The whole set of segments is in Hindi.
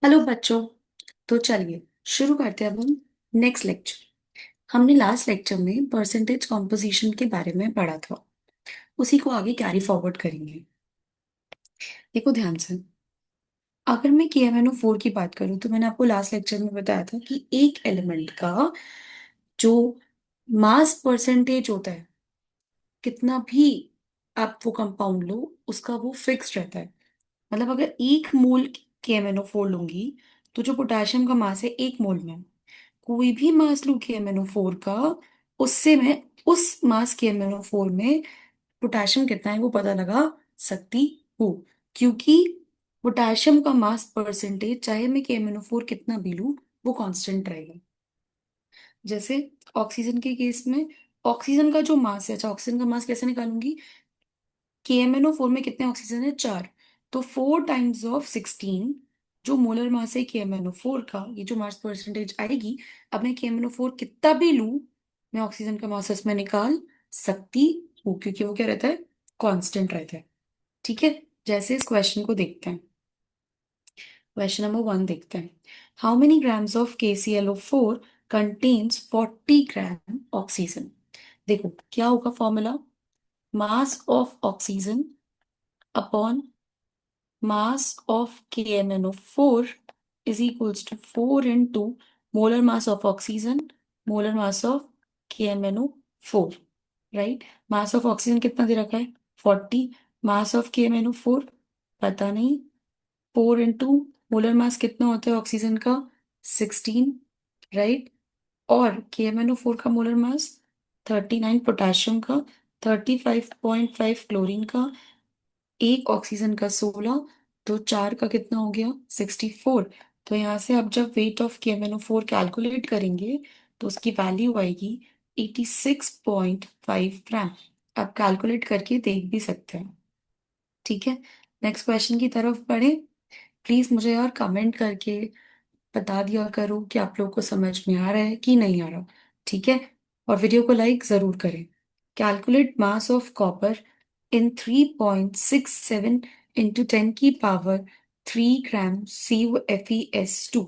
हेलो बच्चों। तो चलिए शुरू करते हैं अब हम नेक्स्ट लेक्चर। हमने लास्ट लेक्चर में परसेंटेज कॉम्पोजिशन के बारे में पढ़ा था। उसी को आगे कैरी फॉरवर्ड करेंगे। देखो ध्यान से। अगर मैं KMnO4 की बात करूं तो मैंने आपको लास्ट लेक्चर में बताया था कि एक एलिमेंट का जो मास परसेंटेज होता है, कितना भी आप वो कंपाउंड लो, उसका वो फिक्स रहता है। मतलब अगर 1 मोल KMnO4 लूंगी तो जो पोटेशियम का मास है 1 मोल में, कोई भी मास लूं KMnO4 का, उससे मैं उस मास KMnO4 में पोटेशियम कितना है वो पता लगा सकती हूँ। क्योंकि पोटेशियम का मास परसेंटेज चाहे मैं KMnO4 कितना भी लूं, वो कांस्टेंट रहेगा। जैसे ऑक्सीजन के केस में, ऑक्सीजन का जो मास है, अच्छा ऑक्सीजन का मास कैसे निकालूंगी? KMnO4 में कितने ऑक्सीजन है? 4। तो 4 टाइम्स ऑफ 16, जो मोलर मास है KMnO4 का, ये जो मास परसेंटेज आएगी, अब मैं KMnO4 कितना भी लूं, मैं ऑक्सीजन का मास इसमें निकाल सकती हूँ, क्योंकि वो क्या रहता है? कांस्टेंट रहता है। ठीक है। जैसे इस क्वेश्चन को देखते हैं। क्वेश्चन नंबर 1 देखते हैं। How many grams of KClO4 contains 40 gram oxygen? देखो क्या होगा formula. Mass of oxygen upon mass of KMnO4 is equals to 4 into molar mass of oxygen, molar mass of KMnO4, right. Mass of oxygen कितना दे रखा है? 40। मास ऑफ KMnO4 पता नहीं। 4 इंटू मोलर मास कितना होता है ऑक्सीजन का? 16, राइट। और KMnO4 का मोलर मास 39 पोटेशियम का, 35.5 क्लोरीन का, एक ऑक्सीजन का 16, तो चार का कितना हो गया? 64। तो यहाँ से आप जब वेट ऑफ KMnO4 कैलकुलेट करेंगे तो उसकी वैल्यू आएगी 86.5 ग्राम। आप कैलकुलेट करके देख भी सकते हैं। ठीक है। नेक्स्ट क्वेश्चन की तरफ बढ़े। प्लीज मुझे यार कमेंट करके बता दिया करो कि आप लोगों को समझ में आ रहा है कि नहीं आ रहा। ठीक है। और वीडियो को लाइक जरूर करें। Calculate mass of copper in 3.67 into 10 की पावर 3 ग्राम CuFeS2।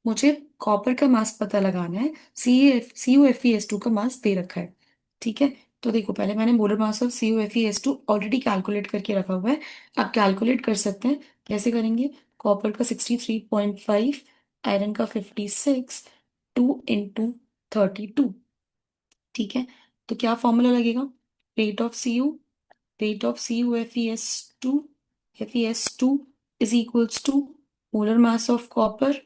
मुझे कॉपर का मास पता लगाना है। CuFeS2 का मास दे रखा है। ठीक है। तो देखो पहले मैंने molar mass of CuFeS2 already calculate करके रखा हुआ है। आप कैलकुलेट कर सकते हैं। कैसे करेंगे? कॉपर का 63.5, आयरन का 56, 2 इंटू 32। ठीक है। तो क्या फॉर्मूला लगेगा? Rate of Cu, rate of CuFeS2, FeS2 is equals to molar mass of copper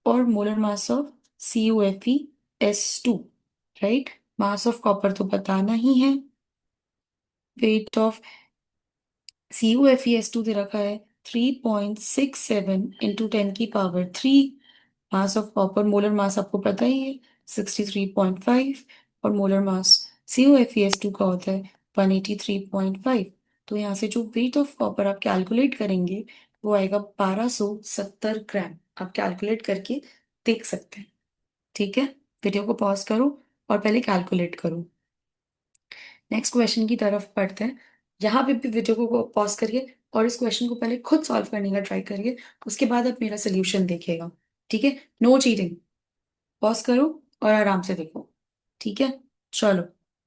और molar mass of CuFeS2, right. Mass of copper तो बताना ही है। वेट ऑफ CuFeS2 दे रखा है 3.67 इंटू 10 की power 3। Mass of copper, molar mass आपको पता ही है 63.5, और मोलर मास CuFeS2 का होता है 183.5। तो यहाँ से जो वेट ऑफ कॉपर आप कैलकुलेट करेंगे वो आएगा 1270 ग्राम। आप कैलकुलेट करके देख सकते हैं। ठीक है। वीडियो को पॉज करो और पहले कैलकुलेट करो। नेक्स्ट क्वेश्चन की तरफ पढ़ते हैं। यहाँ पे भी वीडियो को पॉज करिए और इस क्वेश्चन को पहले खुद सॉल्व करने का ट्राई करिए। उसके बाद आप मेरा सोल्यूशन देखिएगा। ठीक है। No cheating. पॉज करो और आराम से देखो। ठीक है। चलो।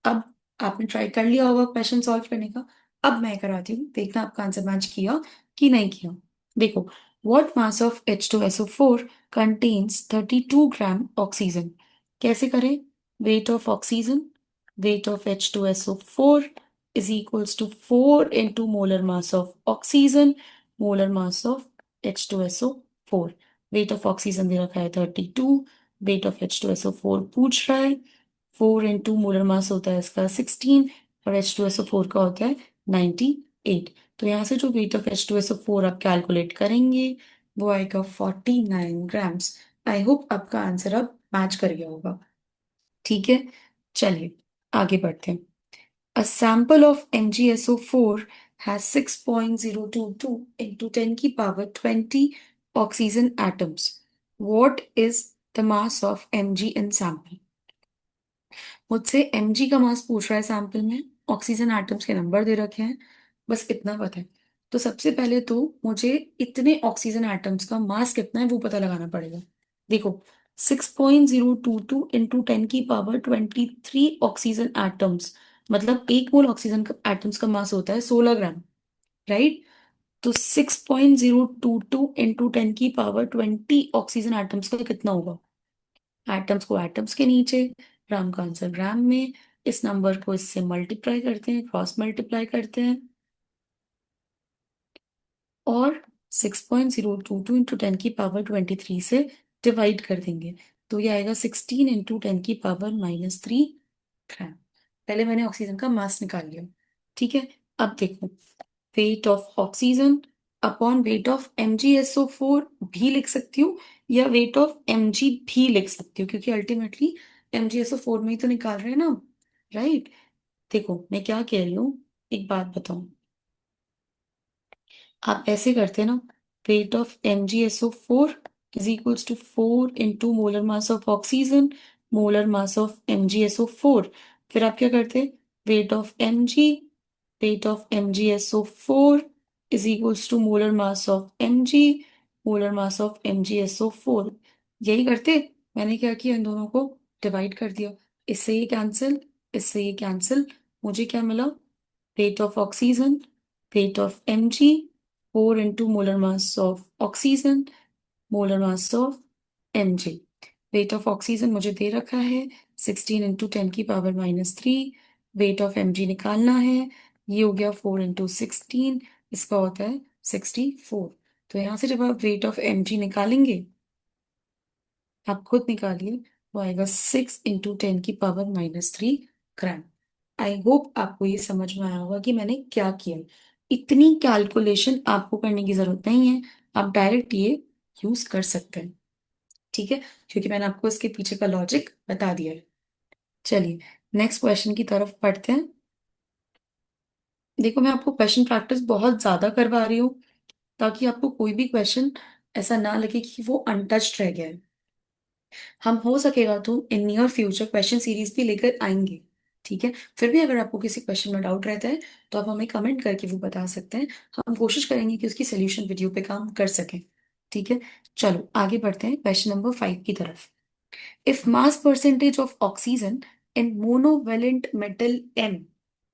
अब आपने ट्राई कर लिया होगा क्वेश्चन सॉल्व करने का। अब मैं कराती हूँ, देखना आपका आंसर मैच किया कि नहीं किया। देखो। What mass of H2SO4 contains 32 gram oxygen? कैसे करें? Weight of oxygen, weight of H2SO4 is equals to 4 into molar mass of oxygen, molar mass of H2SO4। weight of oxygen दे रखा है 32, weight of H2SO4 पूछ रहा है। 4 इंटू मोलर मास होता है इसका 16, और H2SO4 का होता है 98। तो यहाँ से जो weight of H2SO4 आप कैलकुलेट करेंगे वो आएगा 49 ग्राम्स। आई होप आपका आंसर अब मैच कर गया होगा। ठीक है। चलिए आगे बढ़ते हैं। A sample of MgSO4 has 6.022 into 10 की power 20 oxygen atoms. What is the mass of Mg in sample? मुझसे Mg का मास पूछ रहा है सैंपल में, ऑक्सीजन एटम्स के नंबर दे रखे हैं, बस इतना पता है। तो सबसे पहले तो मुझे इतने ऑक्सीजन एटम्स का मास कितना है वो पता लगाना पड़ेगा। देखो, 6.022 इंटू 10 की पावर 23 ऑक्सीजन एटम्स, मतलब 1 मोल ऑक्सीजन एटम्स का मास होता है 16 ग्राम, राइट? तो 6.022 इंटू 10 की पावर 20 ऑक्सीजन एटम्स का कितना होगा? एटम्स को एटम्स के नीचे, ग्राम का आंसर ग्राम में, इस नंबर को इससे मल्टीप्लाई करते हैं, क्रॉस मल्टीप्लाई करते हैं, और 6.022 इंटू 10 की पावर 23 से डिवाइड कर देंगे। तो ये आएगा 16 इंटू 10 की पावर-3 ग्राम। पहले मैंने ऑक्सीजन का मास निकाल लिया। ठीक है, अब देखो, weight of oxygen upon weight of MgSO4 भी लिख सकती हूँ, या वेट ऑफ Mg भी लिख सकती हूँ, क्योंकि अल्टीमेटली MgSO4 में ही तो निकाल रहे हैं ना, राइट? देखो मैं क्या कह रही हूँ, एक बात बताऊं, आप ऐसे करते ना, weight of MgSO4 is equals to 4 into molar mass of oxygen, molar mass of MgSO4। फिर आप क्या करते, weight of MgSO4 is equals to molar mass of Mg, molar mass of MgSO4। यही करते, मैंने क्या किया, इन दोनों को डिवाइड कर दिया, इससे ये कैंसिल, इससे ये कैंसिल, मुझे क्या मिला, weight of oxygen, weight of Mg, 4 into molar mass of oxygen, molar mass of Mg। Weight of oxygen मुझे दे रखा है 16 इंटू 10 की पावर-3, वेट ऑफ Mg निकालना है, ये हो गया 4 इंटू 16, इसका होता है 64। तो यहां से जब आप वेट ऑफ Mg निकालेंगे, आप खुद निकालिए, वो आएगा 6 इंटू 10 की पावर-3 ग्राम। आई होप आपको ये समझ में आया होगा कि मैंने क्या किया। इतनी कैलकुलेशन आपको करने की जरूरत नहीं है, आप डायरेक्ट ये यूज कर सकते हैं। ठीक है, क्योंकि मैंने आपको इसके पीछे का लॉजिक बता दिया है। चलिए नेक्स्ट क्वेश्चन की तरफ पढ़ते हैं। देखो, मैं आपको क्वेश्चन प्रैक्टिस बहुत ज्यादा करवा रही हूँ, ताकि आपको कोई भी क्वेश्चन ऐसा ना लगे कि वो अनटच्ड रह गया है। हम हो सकेगा तो in near future question series भी लेकर आएंगे। ठीक है, फिर भी अगर आपको किसी क्वेश्चन में डाउट रहता है तो आप हमें कमेंट करके वो बता सकते हैं, हम कोशिश करेंगे कि उसकी सोल्यूशन वीडियो पे काम कर सकें। ठीक है, चलो आगे बढ़ते हैं क्वेश्चन नंबर 5 की तरफ। If mass percentage of oxygen in monovalent metal M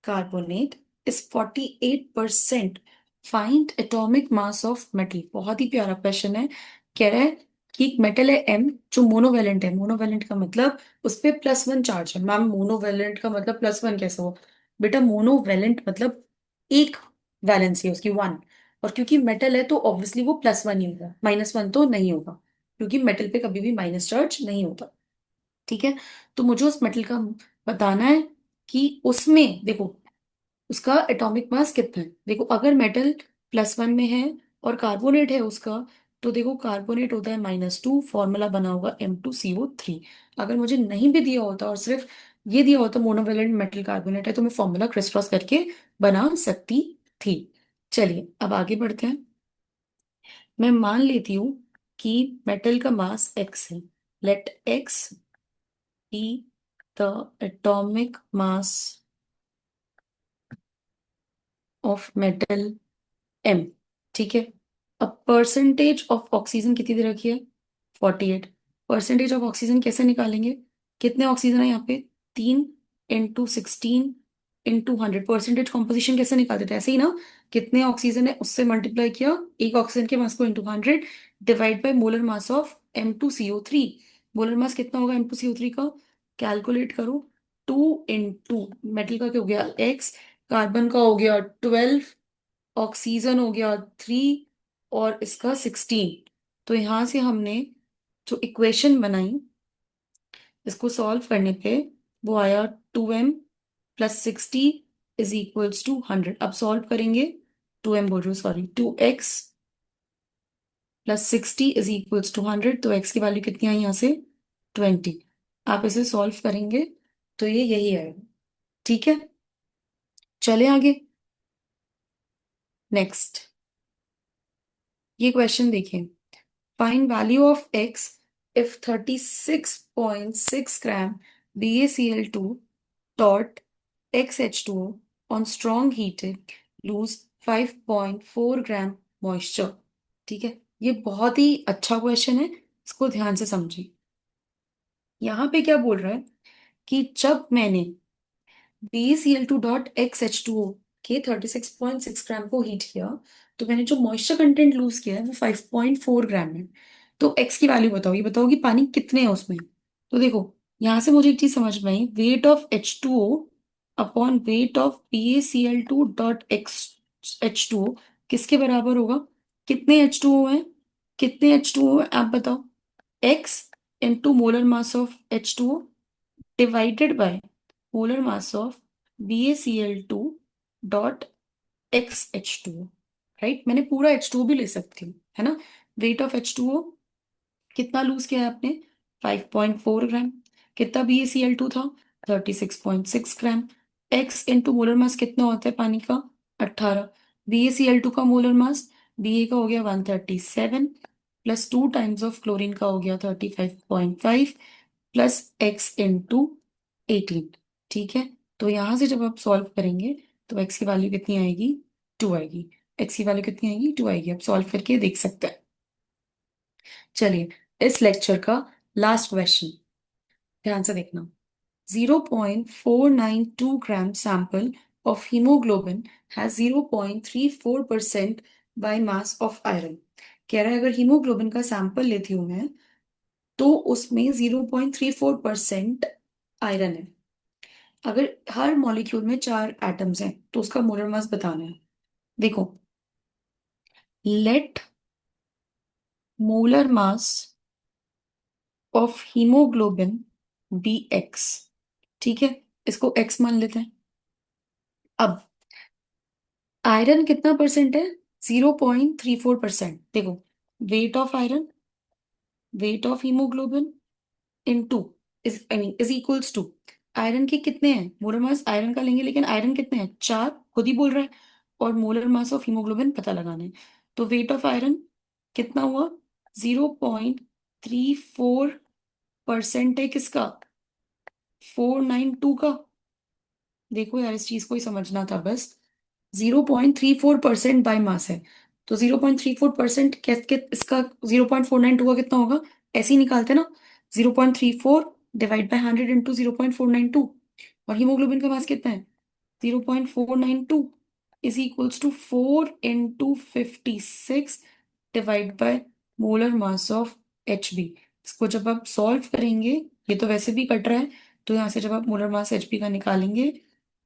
carbonate is 48%, find atomic mass of metal। बहुत ही प्यारा क्वेश्चन है। कह रहा है कि एक मेटल है M जो मोनोवेलेंट है। मोनोवेलेंट का मतलब उस पे +1 चार्ज है। मैम मोनोवेलेंट का मतलब +1 कैसे हो? बेटा मोनोवेलेंट मतलब एक वैलेंसी है उसकी, 1। और क्योंकि मेटल है तो ऑब्वियसली वो +1 ही होगा, -1 तो नहीं होगा, क्योंकि मेटल पे कभी भी माइनस चार्ज नहीं होता। ठीक है, तो मुझे उस मेटल का बताना है कि उसमें देखो उसका एटॉमिक मास कितना है। देखो अगर मेटल +1 में है और कार्बोनेट है उसका, तो देखो कार्बोनेट होता है -2, फॉर्मूला बना होगा M2CO3। अगर मुझे नहीं भी दिया होता और सिर्फ ये दिया होता मोनोवेलेंट मेटल कार्बोनेट है, तो मैं फॉर्मूला क्रिस क्रॉस करके बना सकती थी। चलिए अब आगे बढ़ते हैं। मैं मान लेती हूँ कि मेटल का मास x है। Let x be the atomic mass of metal M। ठीक है, अब परसेंटेज ऑफ ऑक्सीजन कितनी दे रखी है? 48। परसेंटेज ऑफ ऑक्सीजन कैसे निकालेंगे? कितने ऑक्सीजन है यहाँ पे? 3 इंटू 16 इंटू 100। परसेंटेज कॉम्पोजिशन कैसे निकालते थे? ऐसे ही ना, कितने ऑक्सीजन है उससे मल्टीप्लाई किया एक ऑक्सीजन के मास को into 100, divide by molar mass of M2CO3। Molar mass कितना होगा M2CO3 का? कैलकुलेट करो। 2 इंटू मेटल का क्या हो गया x, कार्बन का हो गया 12, ऑक्सीजन हो गया 3, और इसका 16। तो यहां से हमने जो इक्वेशन बनाई, इसको सॉल्व करने पे वो आया 2m + 60 इज इक्वल्स टू 100। अब सॉल्व करेंगे, 2m बोल रही हूँ sorry, 2x + 60 is equals to 100। तो x की वैल्यू कितनी आई यहाँ से? 20। आप इसे सॉल्व करेंगे तो ये यही आएगा। ठीक है, चले आगे। नेक्स्ट ये क्वेश्चन देखिए। Find value of x if 36.6 gram BaCl2 dot XH2O on strong heated lose 5.4 gram moisture. ठीक है, ये बहुत ही अच्छा क्वेश्चन है, इसको ध्यान से समझिए। यहाँ पे क्या बोल रहा है कि जब मैंने BeCl2.xH2O के 36.6 ग्राम को हीट किया, तो मैंने जो मॉइस्चर कंटेंट लूज किया है वो 5.4 ग्राम है। तो एक्स की वैल्यू बताओ, ये बताओ कि पानी कितने है उसमें। तो देखो, यहां से मुझे एक चीज समझ में आई, weight of H2O upon weight of BaCl2.x H2O किसके बराबर होगा? कितने H2O है, कितने H2O है आप बताओ। X into molar mass of H2O divided by molar mass of BaCl2.xH2O। Right, मैंने पूरा H2O भी ले सकती हूँ, है ना। वेट ऑफ H2O कितना लूज किया है आपने? 5.4 ग्राम। कितना BaCl2 था? 36.6 ग्राम। एक्स इंटू मोलर मास कितना होता है पानी का? 18। BaCl2 का मोलर मास, Ba का हो गया 137, प्लस 2 टाइम्स ऑफ क्लोरीन का हो गया 35.5, प्लस एक्स इंटू 18। ठीक है, तो यहां से जब आप सॉल्व करेंगे तो एक्स की वैल्यू कितनी आएगी? 2 आएगी। एक्स की वैल्यू कितनी आएगी? 2 आएगी। आप सॉल्व करके देख सकते हैं। चलिए, इस लेक्चर का लास्ट क्वेश्चन ध्यान से देखना। 0.492 gram sample of haemoglobin has 0.34% by mass of iron. कह रहा है अगर हीमोग्लोबिन का सैंपल लेती हूं मैं, तो उसमें 0.34% आयरन है। अगर हर मॉलिक्यूल में 4 एटम्स हैं तो उसका मोलर मास बताना है। देखो, let molar mass of haemoglobin be x. ठीक है, इसको एक्स मान लेते हैं। अब आयरन कितना परसेंट है? 0.34%। देखो, weight of iron, weight of haemoglobin into is I mean is equals to iron के कितने हैं मोलर मास। आयरन का लेंगे, लेकिन आयरन कितने हैं? 4, खुद ही बोल रहा है। और मोलर मास ऑफ हीमोग्लोबिन पता लगाना है। तो वेट ऑफ आयरन कितना हुआ? 0.34% है किसका? 492 का। देखो यार, इस चीज को ही समझना था बस। 0.34% बाय मास है, तो 0.34% के इसका 0.492 का कितना होगा? ऐसे ही निकालते ना, 0.34 डिवाइड बाय 100 इंटू 0.492। और हीमोग्लोबिन का मास कितना है? 0.492 is equals to 4 into 56 divide by molar mass of HB। इसको जब आप सॉल्व करेंगे, ये तो वैसे भी कट रहा है, तो यहाँ से जब आप मोलर मास HB का निकालेंगे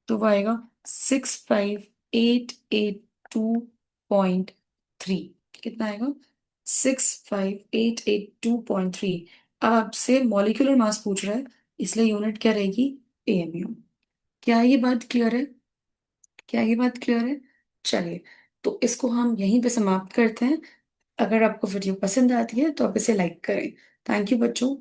तो वो आएगा 65882.3। कितना आएगा? 65882.3। अब आपसे मॉलिक्यूलर मास पूछ रहा है, इसलिए यूनिट क्या रहेगी? AMU। क्या ये बात क्लियर है? क्या ये बात क्लियर है? चलिए, तो इसको हम यहीं पे समाप्त करते हैं। अगर आपको वीडियो पसंद आती है तो आप इसे लाइक करें। थैंक यू बच्चों।